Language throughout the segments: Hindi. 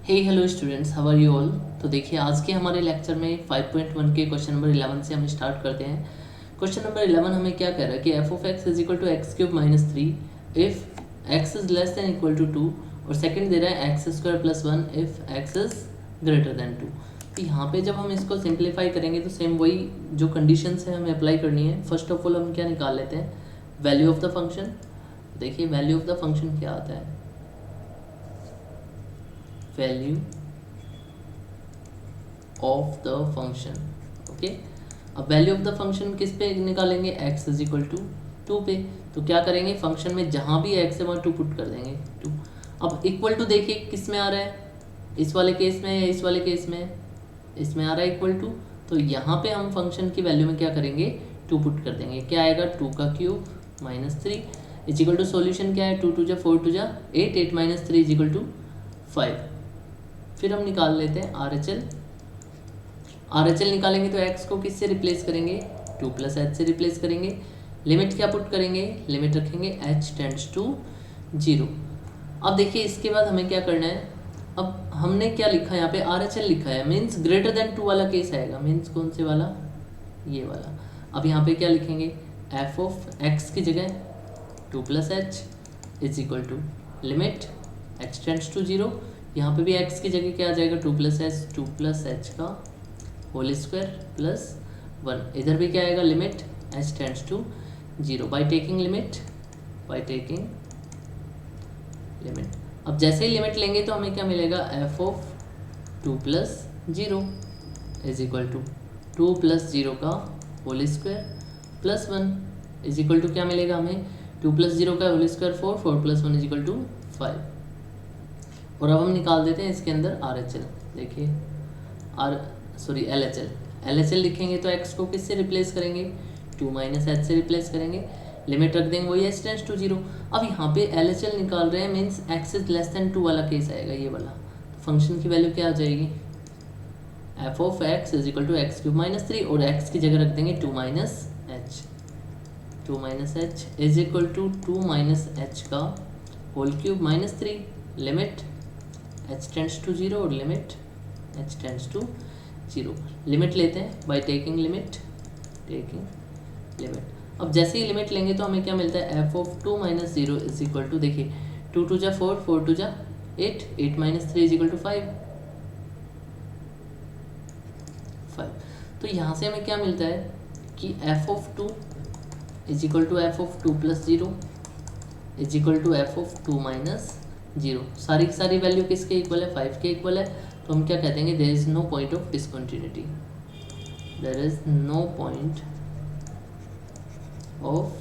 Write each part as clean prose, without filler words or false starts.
Hey hello students, how are you all. तो देखिए आज के हमारे लेक्चर में 5.1 के क्वेश्चन नंबर 11 से हम स्टार्ट करते हैं। क्वेश्चन नंबर 11 हमें क्या कह रहा है कि F of x is equal to x cube minus 3 if x is less than equal to 2, और सेकंड दे रहा है X square plus 1 if x is greater than 2। तो यहाँ पे जब हम इसको सिंप्लीफाई करेंगे तो सेम वही जो कंडीशंस है हमें अप्लाई करनी है। फर्स्ट ऑफ ऑल हम क्या निकाल लेते हैं, वैल्यू ऑफ द फंक्शन। देखिए वैल्यू ऑफ द फंक्शन क्या आता है, value of the function. Okay, अब वैल्यू ऑफ द फंक्शन किस पे निकालेंगे, x इज इक्वल टू 2 पे। तो क्या करेंगे, फंक्शन में जहाँ भी x है वहाँ 2 पुट कर देंगे 2। अब इक्वल टू देखिए किस में आ रहा है, इस वाले केस में या इस वाले केस में, इसमें आ रहा है इक्वल टू। तो यहाँ पे हम फंक्शन की वैल्यू में क्या करेंगे, 2 पुट कर देंगे। क्या आएगा, 2 का cube minus 3 is equal to solution क्या है, 2 2 जा 4 2 जा 8, 8 माइनस 3 इज इक्वल टू 5। फिर हम निकाल लेते हैं आर एच एल निकालेंगे तो x को किससे रिप्लेस करेंगे, 2 प्लस एच से रिप्लेस करेंगे। लिमिट क्या पुट करेंगे, लिमिट रखेंगे h टेंड्स टू 0। अब देखिए इसके बाद हमें क्या करना है, अब हमने क्या लिखा है यहाँ पे, आर एच एल लिखा है, मीन्स ग्रेटर देन 2 वाला केस आएगा। मीन्स कौन से वाला, ये वाला। अब यहाँ पे क्या लिखेंगे, एफ ऑफ एक्स की जगह 2 plus H is equal to limit h tends to 0। यहाँ पे भी x की जगह क्या आ जाएगा, 2 प्लस एच का होल स्क्वायर प्लस 1। इधर भी क्या आएगा, limit h tends to 0 by taking limit, अब जैसे ही लिमिट लेंगे तो हमें क्या मिलेगा, f of 2 plus 0 is equal to 2 plus 0 का whole square plus 1 is equal to क्या मिलेगा हमें, 2 प्लस 0 का whole square 4, 4 plus 1 is equal to 5। और अब हम निकाल देते हैं इसके अंदर आर एच एल। देखिए एल एच एल लिखेंगे तो x को किससे रिप्लेस करेंगे, 2 माइनस एच से रिप्लेस करेंगे। लिमिट रख देंगे वही h टेंड्स टू 0। अब यहाँ पे एल एच एल निकाल रहे हैं, means x is less then 2 वाला केस आएगा, ये वाला। तो फंक्शन की वैल्यू क्या आ जाएगी, f of x is equal to x cube minus 3, और x की जगह रख देंगे 2 minus H is equal to 2 minus h का whole cube minus 3, limit h tends to 0 और limit h tends to 0। Limit लेते हैं बाय टेकिंग लिमिट। अब जैसे ही लिमिट लेंगे तो हमें क्या मिलता है, f of 2 minus 0 is equal to, देखिए 2 2 जा 4, 4 2 जा 8, 8 माइनस 3 इज इक्वल टू 5। तो यहाँ से हमें क्या मिलता है कि f of 2 is equal to F of 2 plus 0 is equal to F of 2 minus 0। सारी की सारी वैल्यू किसके इक्वल है, 5 के इक्वल है। तो हम क्या कहते हैं, there is no point of discontinuity, there is no point of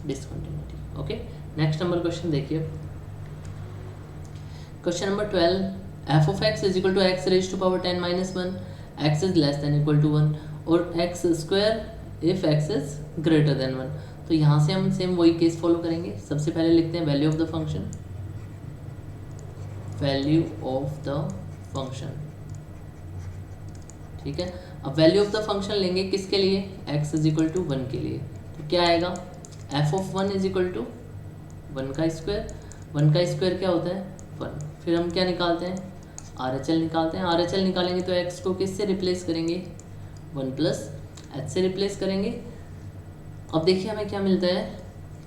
discontinuity. Okay, next number question देखिए, question number 12, f of x is equal to x raise to power 10 minus 1, x is less than equal to 1, और x square if x is greater than 1। तो यहाँ से हम सेम वही केस फॉलो करेंगे। सबसे पहले लिखते हैं वैल्यू ऑफ द फंक्शन, ठीक है। अब वैल्यू ऑफ द फंक्शन लेंगे किसके लिए, x इज इक्वल टू 1 के लिए। तो क्या आएगा, f of 1 is equal to 1 का स्क्वायर, 1 का स्क्वायर क्या होता है 1। फिर हम क्या निकालते हैं, आर एच एल निकालते हैं। आर एच एल निकालेंगे तो x को किससे रिप्लेस करेंगे, 1 प्लस एच से रिप्लेस करेंगे। अब देखिए हमें क्या मिलता है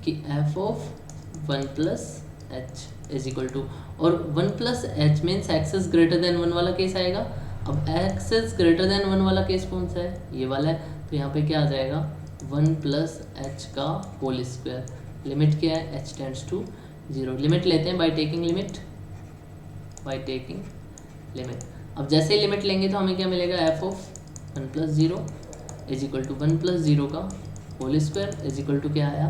कि f of 1 plus H is equal to, और 1 plus H means x is greater than 1 वाला केस आएगा। अब एक्स इज ग्रेटर देन 1 वाला केस कौन सा है, ये वाला है। तो यहाँ पे क्या आ जाएगा, 1 प्लस एच का होल स्क्वायर, लिमिट क्या है, h टेंड्स टू 0। लिमिट लेते हैं बाय टेकिंग लिमिट, अब जैसे ही लिमिट लेंगे तो हमें क्या मिलेगा, f of 1 plus 0 is equal to 1 plus 0 का whole square is equal to क्या आया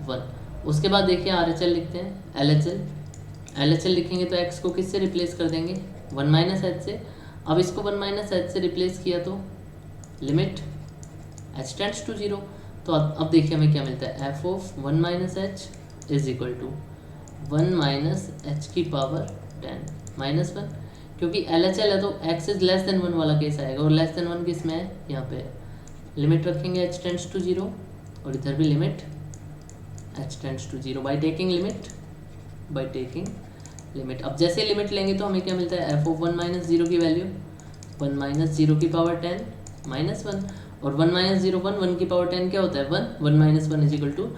1। उसके बाद देखिए आर एच एल लिखते हैं, एल एच एल लिखेंगे तो x को किससे रिप्लेस कर देंगे, 1 माइनस एच से। अब इसको 1 माइनस एच से रिप्लेस किया तो लिमिट h टेंड्स टू 0। तो अब देखिए हमें क्या मिलता है, f of 1 minus H is equal to 1 minus H की पावर 10 माइनस 1, क्योंकि एल एच एल है तो x इज लेस देन 1 वाला केस आएगा, और लेस देन 1 किस में है, यहाँ पे। लिमिट रखेंगे h टेंड्स टू 0, और इधर भी limit h tends to 0 by taking limit. अब जैसे लिमिट लेंगे तो हमें क्या मिलता है, एफ ऑफ 1 माइनस जीरो की वैल्यू 1 माइनस जीरो की पावर 10 माइनस 1, और 1 माइनस जीरो 1, 1 की पावर 10 क्या होता है 1, 1 minus 1 is equal to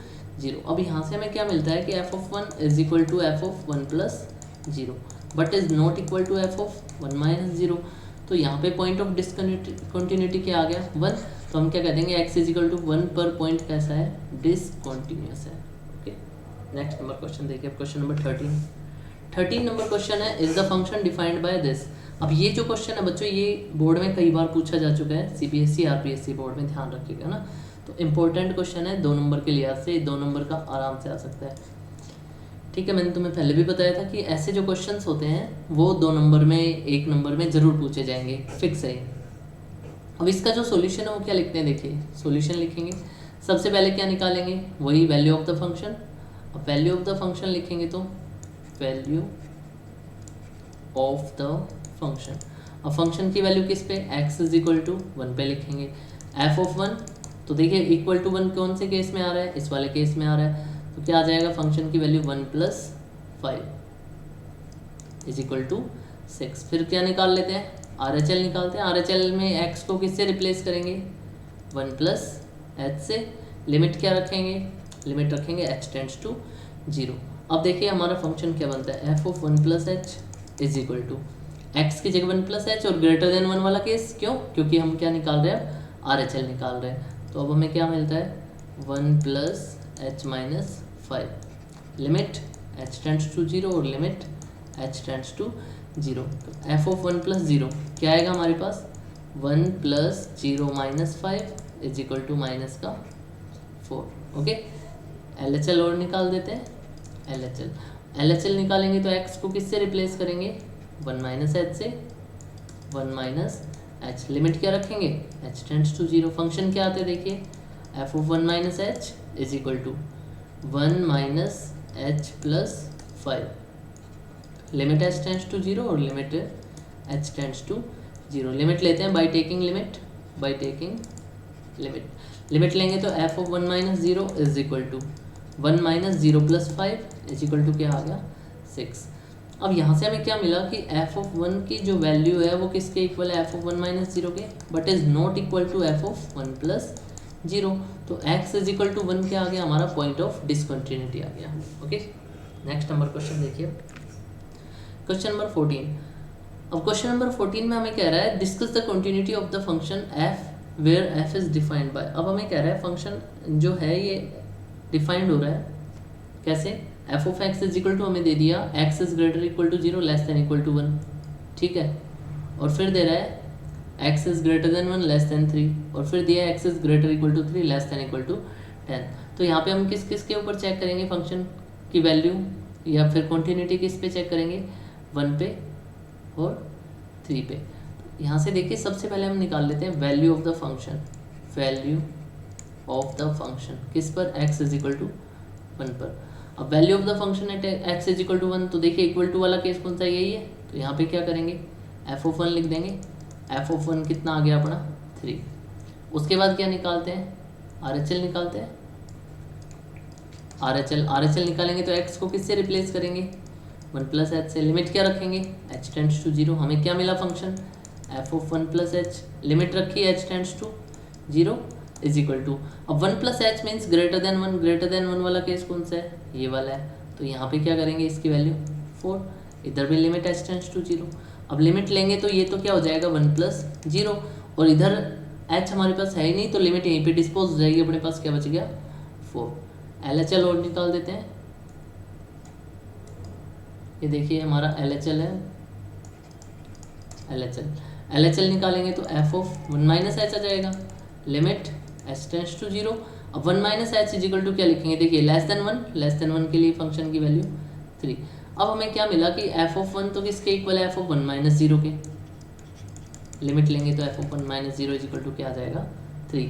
zero. अब यहाँ से हमें क्या मिलता है कि F of 1 is equal to F of 1 plus zero, but is not equal to F of 1 minus zero. तो यहाँ पे पॉइंट ऑफ डिसकंटिन्यूटी क्या आ गया 1, तो हम क्या कह देंगे एक्स इज इक्वल टू 1 पर पॉइंट कैसा है, डिसकंटिन्यूअस है। ओके, नेक्स्ट नंबर क्वेश्चन देखिए, क्वेश्चन नंबर 13 नंबर क्वेश्चन है, is the function defined by this. अब ये जो क्वेश्चन है बच्चों ये बोर्ड में कई बार पूछा जा चुका है, सीबीएसई आरपीएससी बोर्ड में, ध्यान रखिएगा ना। तो इम्पोर्टेंट क्वेश्चन है, 2 नंबर के लिहाज से 2 नंबर का आराम से आ सकता है। ठीक है, मैंने तुम्हें पहले भी बताया था कि ऐसे जो क्वेश्चंस होते हैं वो 2 नंबर में 1 नंबर में ज़रूर पूछे जाएंगे, फिक्स है। अब इसका जो सॉल्यूशन है वो क्या लिखते हैं, देखिए सॉल्यूशन लिखेंगे, सबसे पहले क्या निकालेंगे, वही वैल्यू ऑफ द फंक्शन। अब वैल्यू ऑफ द फंक्शन लिखेंगे तो वैल्यू ऑफ द फंक्शन, अब फंक्शन की वैल्यू किस पे, x इज इक्वल टू 1 पे लिखेंगे। एफ ऑफ 1 तो देखिए इक्वल टू 1 कौन से केस में आ रहा है, इस वाले केस में आ रहा है, तो क्या आ जाएगा फंक्शन की value 1 plus 5 is equal to 6। फिर क्या निकाल लेते हैं, RHL निकालते हैं। RHL में x को किससे रिप्लेस करेंगे, 1 प्लस h से। लिमिट क्या रखेंगे, लिमिट रखेंगे h टेंड्स टू 0। अब देखिए हमारा फंक्शन क्या बनता है, F of 1 plus H is equal to x की जगह 1 प्लस एच और ग्रेटर देन 1 वाला केस, क्यों, क्योंकि हम क्या निकाल रहे हैं, RHL निकाल रहे हैं। तो अब हमें क्या मिलता है 1 plus H minus 5, limit h tends to 0 और लिमिट h टेंड्स टू 0। तो एफ ऑफ 1 प्लस 0 क्या आएगा हमारे पास, 1 plus 0 minus 5 is equal to minus का 4। ओके, LHL और निकाल देते हैं, LHL निकालेंगे तो x को किससे रिप्लेस करेंगे, 1 माइनस एच से, 1 माइनस एच। लिमिट क्या रखेंगे, h टेंड्स टू 0। फंक्शन क्या आते हैं देखिए, F of 1 minus H is equal to 1 minus H plus 5, limit h tends to 0 और limit h tends to 0। Limit लेते हैं by taking limit, by taking limit लेंगे तो F of 1 minus 0 is equal to 1 minus 0 plus 5 is equal to क्या आ गया 6। अब यहाँ से हमें क्या मिला कि एफ ऑफ 1 की जो वैल्यू है वो किसके इक्वल है, एफ ऑफ 1 माइनस 0 के, but is not equal to F of 1 plus 0। तो x इज इक्वल टू 1 क्या आ गया, हमारा पॉइंट ऑफ डिसकंटिन्यूटी आ गया। ओके, नेक्स्ट नंबर क्वेश्चन देखिए, क्वेश्चन नंबर 14। अब क्वेश्चन नंबर 14 में हमें कह रहा है discuss the continuity of the function f where f is defined by. अब हमें कह रहा है फंक्शन जो है ये डिफाइंड हो रहा है कैसे, F of x is equal to हमें दे दिया x is greater equal to 0 less than equal to 1, ठीक है, और फिर दे रहा है x is greater than 1 less than 3, और फिर दिया है x is greater equal to 3 less than equal to 10। तो यहाँ पे हम किस किस के ऊपर चेक करेंगे फंक्शन की वैल्यू, या फिर कंटिन्यूटी किस पे चेक करेंगे, 1 पे और 3 पे। यहाँ से देखिए सबसे पहले हम निकाल लेते हैं value of the function, value of the function किस पर, x इज इक्वल टू 1 पर। अब वैल्यू ऑफ द फंक्शन है x इज इक्वल टू 1, तो देखिए इक्वल टू वाला केस कौन सा, यही है। तो यहाँ पे क्या करेंगे, एफ ऑफ 1 लिख देंगे, एफ ऑफ 1 कितना आ गया अपना 3। उसके बाद क्या निकालते हैं, RHL निकालते हैं, RHL निकालेंगे तो x को किससे रिप्लेस करेंगे, 1 प्लस एच से। लिमिट क्या रखेंगे, h टेंड्स टू 0। हमें क्या मिला function, F of 1 plus H, limit रखी h tends to 0 is equal to, अब 1 plus H means greater than 1, greater than 1 वाला केस कौन सा है, ये वाला है। तो यहाँ पे क्या करेंगे, इसकी वैल्यू 4, इधर भी लिमिट h टेंड्स टू 0। अब लिमिट लेंगे तो ये तो क्या हो जाएगा 1 प्लस 0, और इधर h हमारे पास है ही नहीं तो लिमिट यहीं पे डिस्पोज हो जाएगी, अपने पास क्या बच गया 4। LHL और निकाल देते हैं, ये देखिए हमारा LHL है, LHL निकालेंगे तो एफ ऑफ 1 माइनस एच आ जाएगा, लिमिट h टेंड्स टू 0। अब 1 minus H is equal to क्या लिखेंगे, देखिए लेस देन 1 के लिए फंक्शन की वैल्यू 3। अब हमें क्या मिला कि एफ ऑफ 1 तो किसके इक्वल है, एफ ऑफ 1 माइनस 0 के। लिमिट लेंगे तो F of 1 minus 0 is equal to क्या आ जाएगा 3,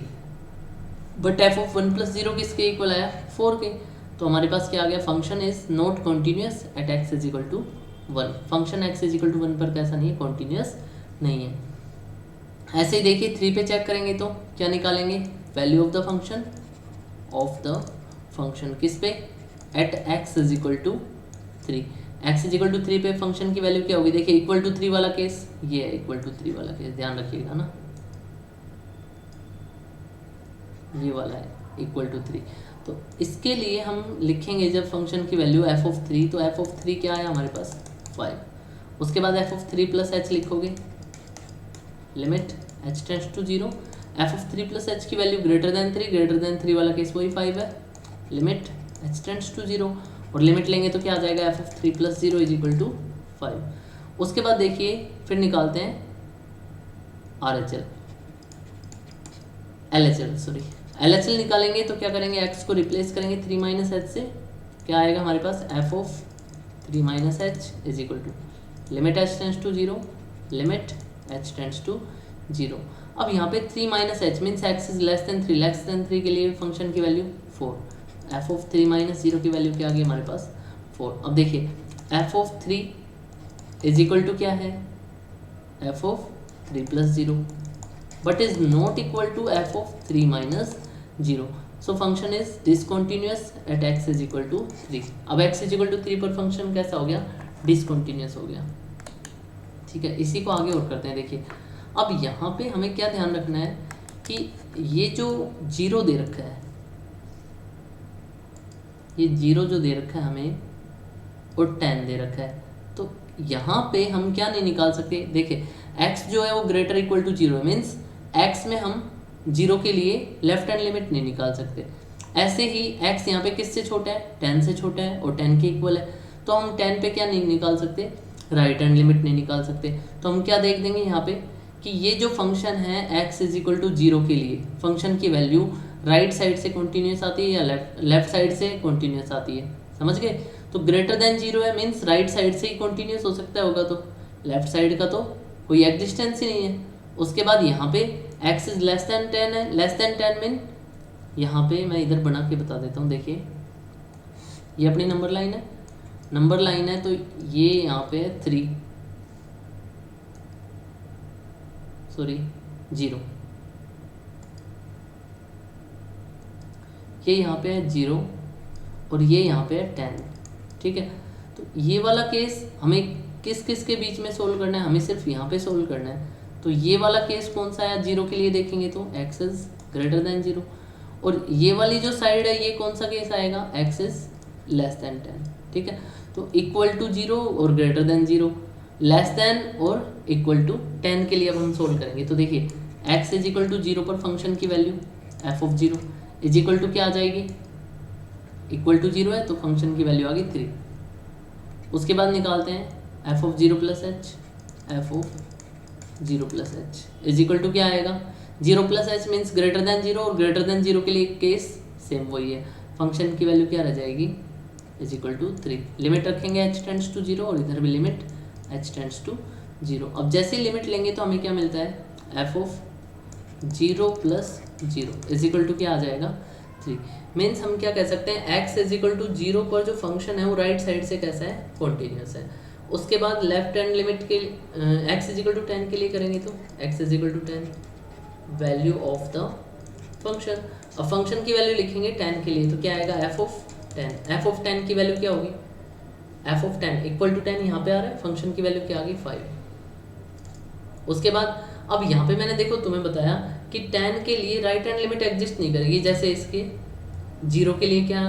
बट एफ ऑफ 1 प्लस 0 किसके इक्वल आया 4 के। तो हमारे पास क्या आ गया, function is not continuous at x is equal to 1। Function x is equal to 1 पर कैसा नहीं है, कॉन्टिन्यूस नहीं है। ऐसे ही देखिए 3 पे चेक करेंगे तो क्या निकालेंगे, वैल्यू ऑफ द फंक्शन किस पे, at x is equal to 3। x is equal to 3 पे फंक्शन की वैल्यू क्या होगी, देखिए इक्वल टू 3 वाला केस ये है, इक्वल टू 3 वाला केस ध्यान रखिएगा ना, ये वाला है इक्वल टू 3। तो इसके लिए हम लिखेंगे जब फंक्शन की वैल्यू एफ ऑफ 3, तो एफ ऑफ 3 क्या है हमारे पास 5। उसके बाद एफ ऑफ 3 प्लस एच लिखोगे, limit H tends to 0, F of 3 plus H की वैल्यू ग्रेटर देन 3 वाला केस वही 5 है, लिमिट एच टेंड्स टू 0, और लिमिट लेंगे तो क्या आ जाएगा F of 3 plus 0 is equal to 5। उसके बाद देखिए फिर निकालते हैं R H L, L H L sorry L H L निकालेंगे तो क्या करेंगे, एक्स को रिप्लेस करेंगे 3 माइनस एच से, क्या आएगा हमारे पास f of 3 minus H is equal to limit H tends to 0, limit H tends to 0। अब यहाँ पे 3 minus h means x is less than 3 के लिए फंक्शन की वैल्यू 4, एफ ऑफ 3 माइनस 0 की वैल्यू क्या आ गई हमारे पास 4। अब देखिए F of 3 is equal to क्या है, F of 3 plus 0 but is not equal to F of 3 minus 0, so function is discontinuous at X is equal to 3। अब एक्स इज इक्वल टू 3 पर फंक्शन कैसा हो गया, डिसकंटिन्यूअस हो गया, ठीक है। इसी को आगे और करते हैं, देखिए अब यहाँ पे हमें क्या ध्यान रखना है कि ये जो 0 दे रखा है, ये 0 जो दे रखा है हमें और 10 दे रखा है, तो यहाँ पे हम क्या नहीं निकाल सकते, देखिए x जो है वो ग्रेटर इक्वल टू 0 है, मीन्स x में हम 0 के लिए लेफ्ट हैंड लिमिट नहीं निकाल सकते। ऐसे ही x यहाँ पे किससे छोटा है, 10 से छोटा है और 10 के इक्वल है, तो हम 10 पे क्या नहीं निकाल सकते, राइट हैंड लिमिट नहीं निकाल सकते। तो हम क्या देख देंगे यहाँ पे कि ये जो फंक्शन है x इज इक्वल टू 0 के लिए फंक्शन की वैल्यू राइट साइड से कॉन्टिन्यूस आती है या लेफ्ट साइड से कॉन्टिन्यूस आती है, समझ गए। तो ग्रेटर देन 0 है मीन्स राइट साइड से ही कॉन्टिन्यूस हो सकता होगा, तो लेफ्ट साइड का तो कोई एग्जिस्टेंस ही नहीं है। उसके बाद यहाँ पे x इज लेस देन 10 है, लेस देन 10 मीन यहाँ पे मैं इधर बना के बता देता हूँ, देखिए ये अपनी नंबर लाइन है, तो ये यहाँ पे 3 सॉरी 0, ये यहाँ पे है 0 और ये यहाँ पे है 10, ठीक है। तो ये वाला केस हमें किस किस के बीच में सोल्व करना है, हमें सिर्फ यहाँ पे सोल्व करना है। तो ये वाला केस कौन सा है, 0 के लिए देखेंगे तो x इज ग्रेटर देन 0, और ये वाली जो साइड है ये कौन सा केस आएगा, x इज लेस देन 10, ठीक है। तो इक्वल टू 0 और ग्रेटर देन 0, लेस देन और इक्वल टू 10 के लिए अब हम सोल्व करेंगे। तो देखिए x इज इक्वल टू 0 पर फंक्शन की value f of 0 is equal to क्या आ जाएगी, इक्वल टू 0 है तो फंक्शन की वैल्यू आ गई 3। उसके बाद निकालते हैं f of 0 plus H, f of 0 plus H is equal to क्या आएगा, 0 plus H means greater than 0 और ग्रेटर देन 0 के लिए केस सेम वही है, फंक्शन की वैल्यू क्या रह जाएगी इज इक्वल टू 3। लिमिट रखेंगे h टेंड्स टू 0 और इधर भी लिमिट h टेंड्स टू 0। अब जैसे ही लिमिट लेंगे तो हमें क्या मिलता है, f of 0 plus 0 is equal to क्या आ जाएगा 3। मीन्स हम क्या कह सकते हैं, x इज इक्वल टू 0 पर जो फंक्शन है वो राइट साइड से कैसा है, कॉन्टिन्यूस है। उसके बाद लेफ्ट हैंड लिमिट के x इज इक्वल टू 10 के लिए करेंगे तो x is equal to 10 value of the function. अब फंक्शन की वैल्यू लिखेंगे 10 के लिए तो क्या आएगा, f ऑफ 10, f ऑफ 10 की वैल्यू क्या होगी, f ऑफ 10 इक्वल टू 10 यहाँ पे आ रहा है, फंक्शन की वैल्यू क्या आ गई 5। उसके बाद अब यहाँ पे मैंने देखो तुम्हें बताया कि 10 के लिए राइट हैंड लिमिट एग्जिस्ट नहीं करेगी, जैसे इसके 0 के लिए क्या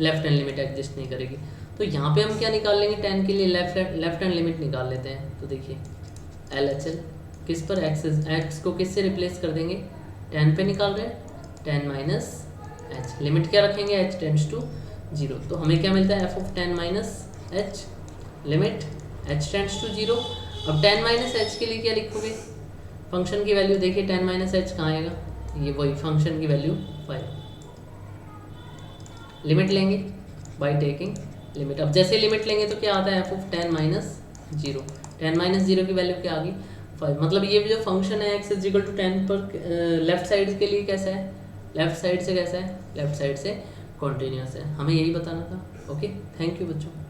लेफ्ट हैंड लिमिट एग्जिस्ट नहीं करेगी। तो यहाँ पे हम क्या निकाल लेंगे, 10 के लिए लेफ्ट हैंड लिमिट निकाल लेते हैं। तो देखिए LHL किस पर, x को किस से रिप्लेस कर देंगे, 10 पे निकाल रहे हैं, 10 माइनस h, लिमिट क्या रखेंगे h टेंड्स टू 0, तो हमें क्या मिलता है f of 10 minus h, limit h tends to 0। अब 10 माइनस h के लिए क्या लिखोगे, फंक्शन की वैल्यू देखिए 10 माइनस h कहाँ आएगा, ये वही फंक्शन की वैल्यू 5। लिमिट लेंगे बाय टेकिंग लिमिट। अब जैसे लिमिट लेंगे तो क्या आता है, f ऑफ 10 माइनस 0, 10 माइनस 0 की वैल्यू क्या आ गई 5। मतलब ये जो फंक्शन है x इज इक्वल टू 10 पर लेफ्ट साइड के लिए कैसा है, लेफ्ट साइड से कैसा है, लेफ्ट साइड से कॉन्टिन्यूस है। हमें यही बताना था। ओके, थैंक यू बच्चों।